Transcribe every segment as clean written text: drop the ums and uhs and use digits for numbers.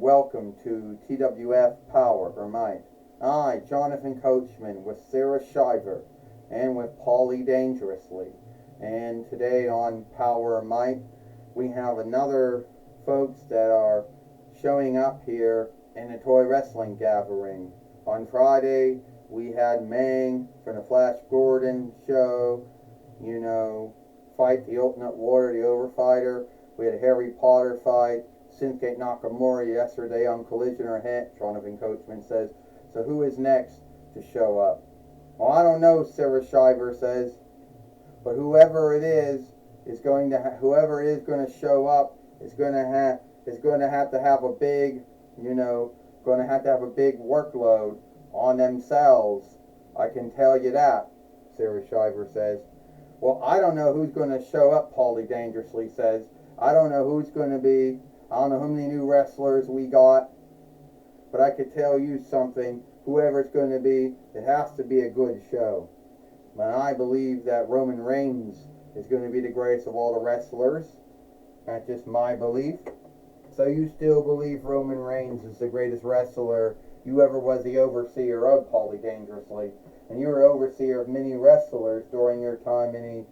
welcome to TWF Powerrr, or Might. I, Jonathan Coachman, with Sarah Shiver, and with Paulie Dangerously. And today on Powerrr Might, we have another folks that are showing up here in the toy wrestling gathering. On Friday, we had Mang from the Flash Gordon show, fight the Ultimate Warrior, the Overfighter. We had a Harry Potter fight. Shinsuke Nakamura yesterday on Collision or Hit, Jonathan Coachman says. So who is next to show up? Well, I don't know, Sarah Shiver says. But whoever it is going to show up is going to have to have a big, going to have a big workload on themselves. I can tell you that, Sarah Shiver says. Well, I don't know who's going to show up, Paulie Dangerously says. I don't know who's going to be. I don't know how many new wrestlers we got. But I could tell you something. Whoever it's going to be, it has to be a good show. And I believe that Roman Reigns is going to be the greatest of all the wrestlers. That's just my belief. So you still believe Roman Reigns is the greatest wrestler you ever was the overseer of, Paulie Dangerously. And you were overseer of many wrestlers during your time in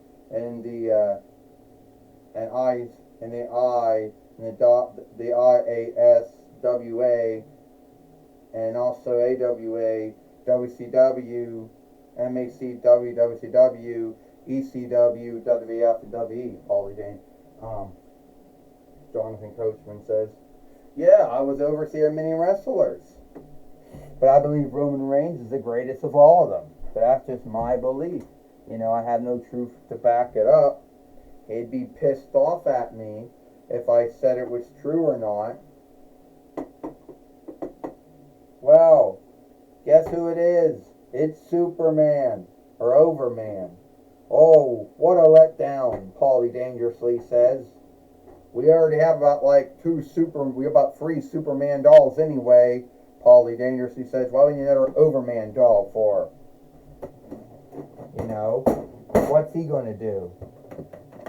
the IASWA and also AWA, WCW, MACW, WCW, ECW, WWF, and WE, Paulie Dane. Jonathan Coachman says, yeah, I was overseer of many wrestlers. But I believe Roman Reigns is the greatest of all of them. But that's just my belief. I have no truth to back it up. He'd be pissed off at me if I said it was true or not. Well, guess who it is? It's Superman, or Overman. Oh, what a letdown, Paulie Dangerously says. We already have about about 3 Superman dolls anyway, Paulie Dangerously says. Why would you need another Overman doll for? What's he going to do?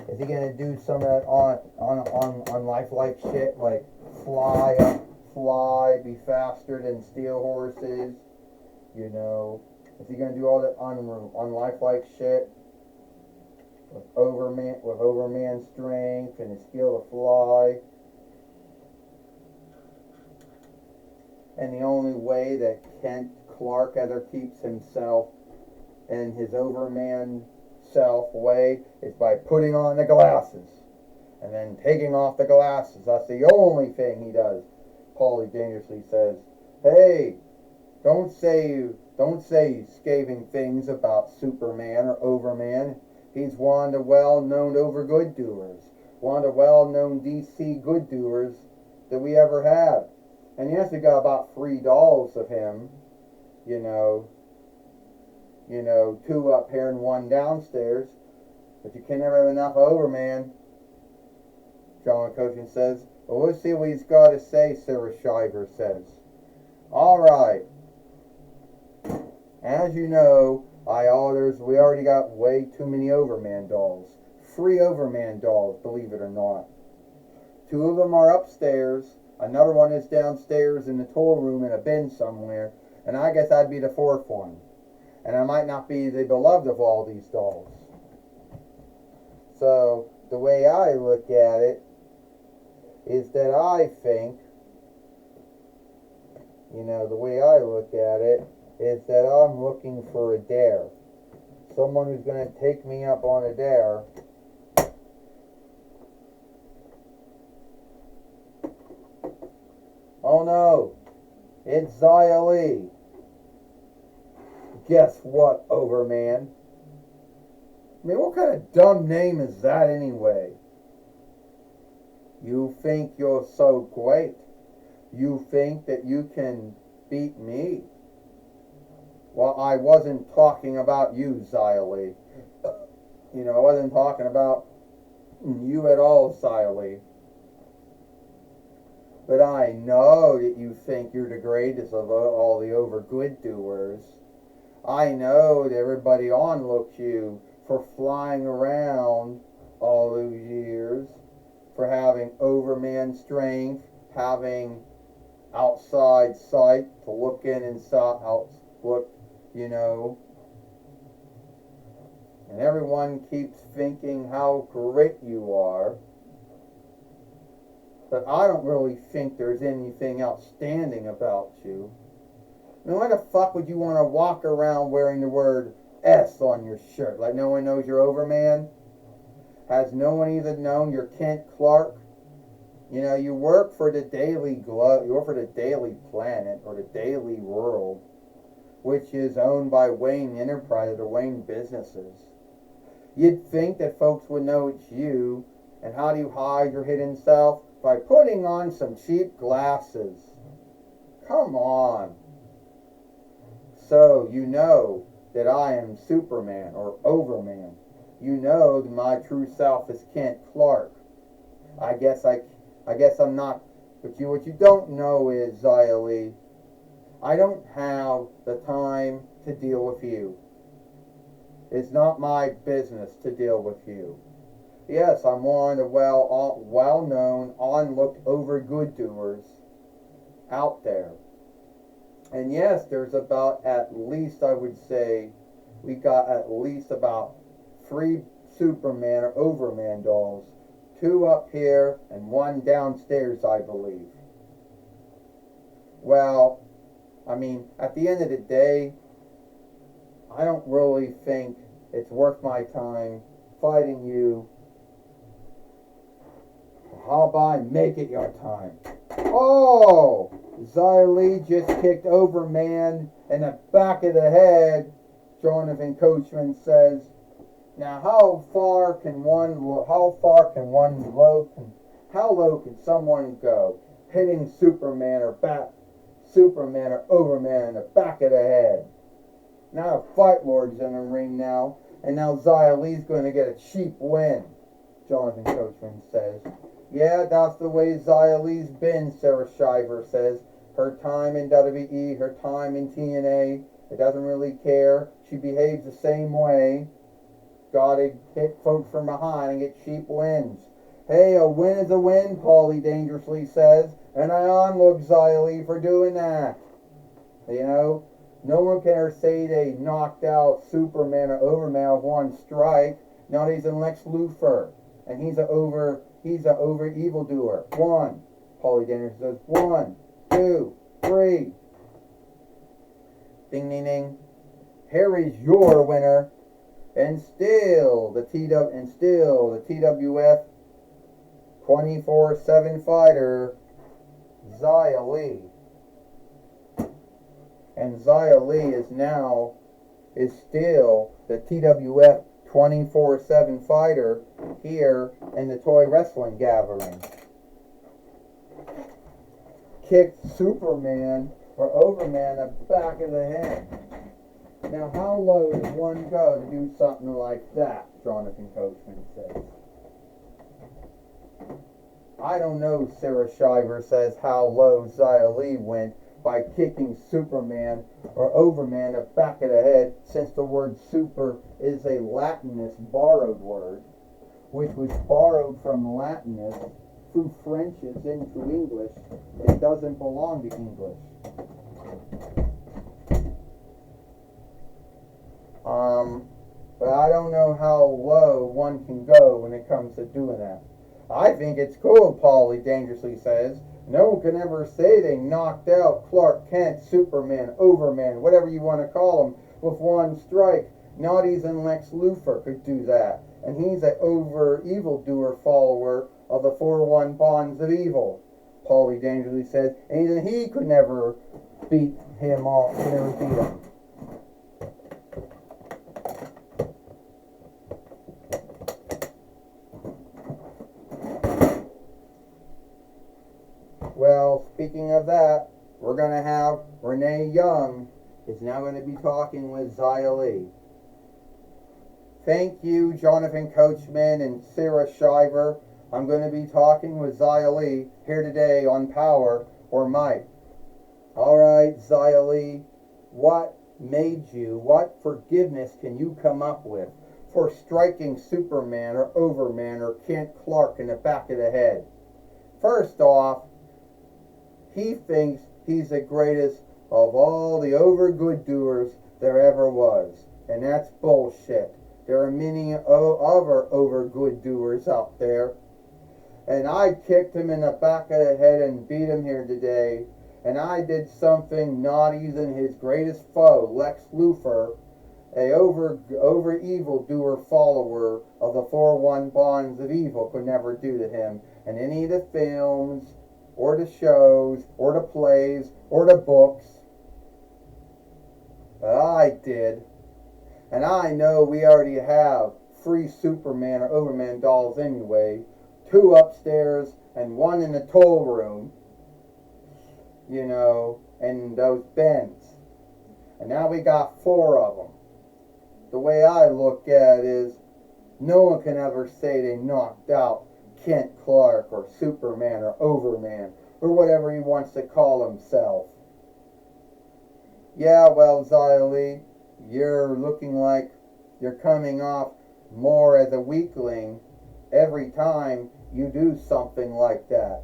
Is he going to do some of that on lifelike shit, like fly, be faster than steel horses? Is he going to do all that on lifelike shit with Overman strength and his skill to fly? And the only way that Kent Clark ever keeps himself in his Overman self way is by putting on the glasses and then taking off the glasses. That's the only thing he does. Paulie Dangerously says, hey, don't say scathing things about Superman or Overman. He's one of the well-known good doers. One of the well-known DC good doers that we ever had. And yes, we got about 3 dolls of him, 2 up here and 1 downstairs. But you can never have enough Overman, John Coachman says. Well, we'll see what he's got to say, Sarah Shiver says. Alright. As you know, we already got way too many Overman dolls. 3 Overman dolls, believe it or not. 2 of them are upstairs. Another one is downstairs in the toy room in a bin somewhere. And I guess I'd be the 4th one. And I might not be the beloved of all these dolls. So, the way I look at it is that I think, I'm looking for a dare. Someone who's going to take me up on a dare. Oh no, it's Xia Li. Guess what, Overman? I mean, what kind of dumb name is that anyway? You think you're so great? You think that you can beat me? Well, I wasn't talking about you, Xia Li. I wasn't talking about you at all, Xia Li. But I know that you think you're the greatest of all the good doers. I know that everybody onlooks you for flying around all those years, for having Overman strength, having outside sight to look in inside, look, you know, and everyone keeps thinking how great you are. But I don't really think there's anything outstanding about you. I mean, why the fuck would you want to walk around wearing the word S on your shirt? Like no one knows you're Overman? Has no one even known you're Kent Clark? You know, you work for the Daily Globe, you work for the Daily Planet, or the Daily World, which is owned by Wayne Enterprises or Wayne Businesses. You'd think that folks would know it's you. And how do you hide your hidden self? By putting on some cheap glasses. Come on. So you know that I am Superman or Overman. You know that my true self is Kent Clark. I guess I'm not. But what you don't know is, Zia Lee, I don't have the time to deal with you. It's not my business to deal with you. Yes, I'm one of the well-known, onlooked over good doers out there. And yes, there's about at least, I would say, we got at least about 3 Superman or Overman dolls. 2 up here and 1 downstairs, I believe. Well, I mean, at the end of the day, I don't really think it's worth my time fighting you. How about I make it your time? Oh! Zia Lee just kicked Overman in the back of the head, Jonathan Coachman says. Now, how low can someone go hitting Superman or Overman in the back of the head? Now the Fight Lord's in the ring now, and now Zia Lee's going to get a cheap win, Jonathan Coachman says. Yeah, that's the way Zia Lee's been, Sarah Shiver says. Her time in WWE, her time in TNA, it doesn't really care. She behaves the same way. Gotta hit folks from behind and get cheap wins. Hey, a win is a win, Paulie dangerously says, and I onlook Zia Lee for doing that. You know, no one can ever say they knocked out Superman or Overman with 1 strike. Now he's in Lex Luthor, and he's a over evildoer. 1. Paulie Dangerous says 1, 2, 3. Ding ding ding. Here is your winner, and still the TWF 24/7 fighter, Zia Lee. And Zia Lee is still the TWF 24/7 fighter here in the Toy Wrestling Gathering. Kicked Superman or Overman in the back of the head. Now, how low does one go to do something like that, Jonathan Coachman says. I don't know, Sarah Shiver says, how low Zia Lee went by kicking Superman or Overman in the back of the head, since the word super is a Latinist borrowed word, which was borrowed from Latinist through Frenches into English. It doesn't belong to English. But I don't know how low one can go when it comes to doing that. I think it's cool, Paulie dangerously says. No one can ever say they knocked out Clark Kent, Superman, Overman, whatever you want to call him, with 1 strike. Not even Lex Luthor could do that. And he's an evildoer follower of the 4-1 bonds of evil, Paulie dangerously says. And even he could never beat him. Well, speaking of that, we're going to have Renee Young is now going to be talking with Zia Lee. Thank you, Jonathan Coachman and Sarah Shiver. I'm going to be talking with Zia Lee here today on Power or Might. All right, Zia Lee, what forgiveness can you come up with for striking Superman or Overman or Kent Clark in the back of the head? First off, He thinks he's the greatest of all the over-good doers there ever was. And that's bullshit. There are many other over-good doers out there. And I kicked him in the back of the head and beat him here today. And I did something not even his greatest foe, Lex Luthor, a over evildoer follower of the 4-1 bonds of evil, could never do to him. And any of the films, or the shows, or the plays, or the books. But I did. And I know we already have 3 Superman or Overman dolls anyway. 2 upstairs and 1 in the toll room. You know, and those bins. And now we got 4 of them. The way I look at it is, no one can ever say they knocked out Kent Clark or Superman or Overman or whatever he wants to call himself. Yeah, well, Xylee, you're looking like you're coming off more as a weakling every time you do something like that.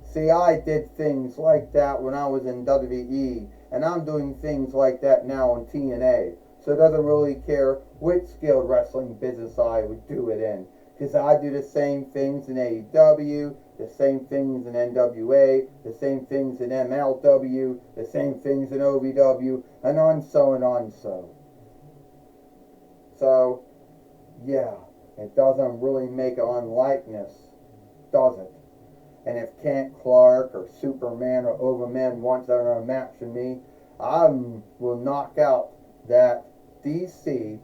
See, I did things like that when I was in WWE, and I'm doing things like that now on TNA. So it doesn't really care which skilled wrestling business I would do it in. Because I do the same things in AEW, the same things in NWA, the same things in MLW, the same things in OVW, and on so and on so. So, yeah, it doesn't really make an unlikeness, does it? And if Kent Clark or Superman or Overman wants to match with me, I will knock out that DC,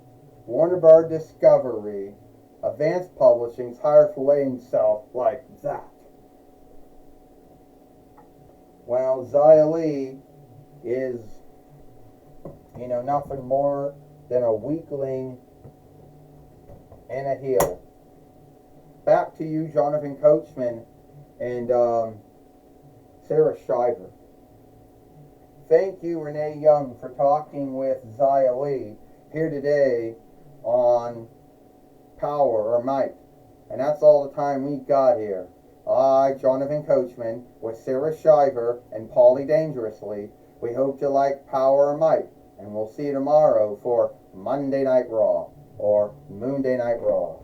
Warner Bros. Discovery, Advanced Publishing's higher filleting self like that. Well, Xylee is, nothing more than a weakling and a heel. Back to you, Jonathan Coachman and Sarah Shiver. Thank you, Renee Young, for talking with Xylee here today on Power or Might. And that's all the time we got here. I, Jonathan Coachman, with Sarah Shiver and Paulie Dangerously, we hope you like Power or Might. And we'll see you tomorrow for Monday Night Raw or Moonday Night Raw.